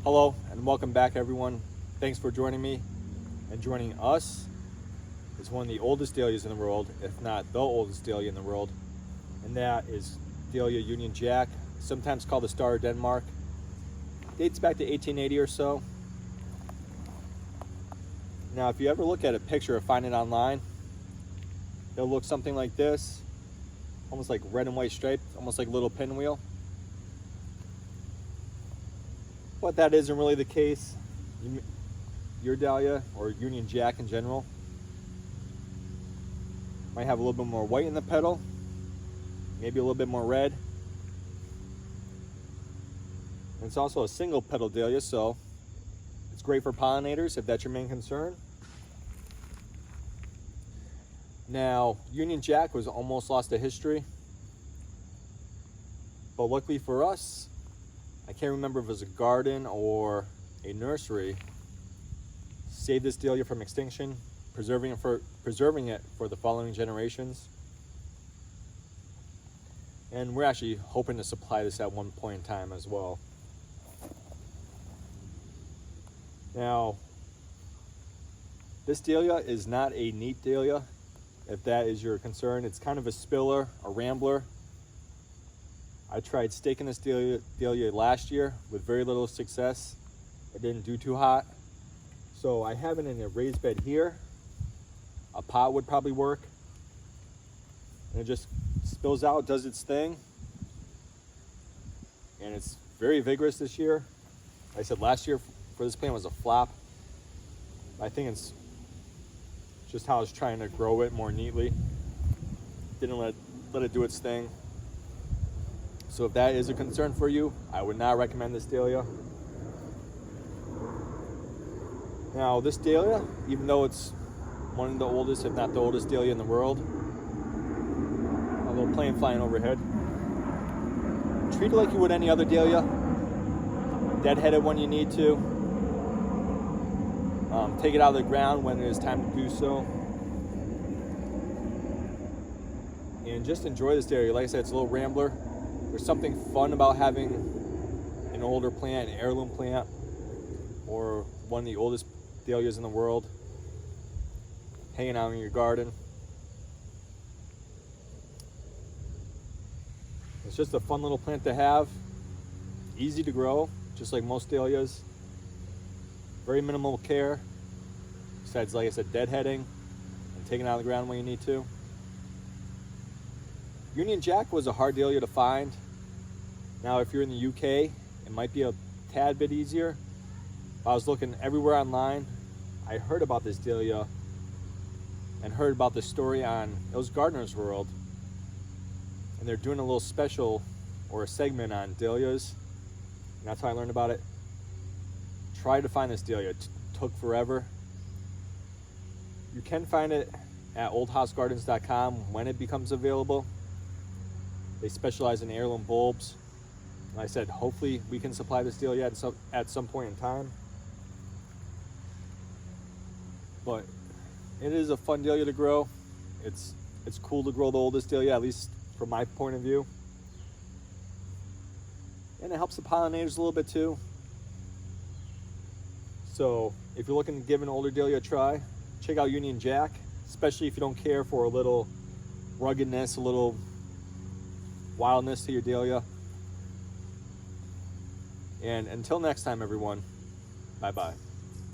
Hello and welcome back, everyone. Thanks for joining me and joining us. It's one of the oldest dahlias in the world, if not the oldest dahlia in the world, and that is Dahlia Union Jack, sometimes called the Star of Denmark. Dates back to 1880 or so. Now, if you ever look at a picture or find it online, it'll look something like this, almost like red and white striped, almost like a little pinwheel. But that isn't really the case. Your Dahlia, or Union Jack in general, might have a little bit more white in the petal, maybe a little bit more red. And it's also a single petal dahlia, so it's great for pollinators if that's your main concern. Now, Union Jack was almost lost to history, but luckily for us, I can't remember if it was a garden or a nursery, saved this dahlia from extinction, preserving it for the following generations. And we're actually hoping to supply this at one point in time as well. Now, this dahlia is not a neat dahlia, if that is your concern. It's kind of a spiller, a rambler. I tried staking this dahlia last year with very little success. It didn't do too hot. So I have it in a raised bed here. A pot would probably work. And it just spills out, does its thing. And it's very vigorous this year. Like I said, last year for this plant was a flop. I think it's just how I was trying to grow it more neatly. Didn't let it do its thing. So if that is a concern for you, I would not recommend this dahlia. Now, this dahlia, even though it's one of the oldest, if not the oldest dahlia in the world, a little plane flying overhead, treat it like you would any other dahlia. Deadhead it when you need to. Take it out of the ground when it is time to do so. And just enjoy this dahlia. Like I said, it's a little rambler. There's something fun about having an older plant, an heirloom plant, or one of the oldest dahlias in the world hanging out in your garden. It's just a fun little plant to have, easy to grow, just like most dahlias. Very minimal care, besides, like I said, deadheading and taking it out of the ground when you need to. Union Jack was a hard dahlia to find. Now, if you're in the UK, it might be a tad bit easier. If I was looking everywhere online, I heard about this dahlia and heard about this story on, it was Gardener's World. And they're doing a little special or a segment on dahlias. And that's how I learned about it. Tried to find this dahlia, it took forever. You can find it at oldhousegardens.com when it becomes available. They specialize in heirloom bulbs. Like I said, hopefully we can supply this dahlia at some point in time. But it is a fun dahlia to grow. It's cool to grow the oldest dahlia, at least from my point of view. And it helps the pollinators a little bit too. So if you're looking to give an older dahlia a try, check out Union Jack, especially if you don't care for a little ruggedness, a little wildness to your dahlia. And until next time, everyone, bye-bye.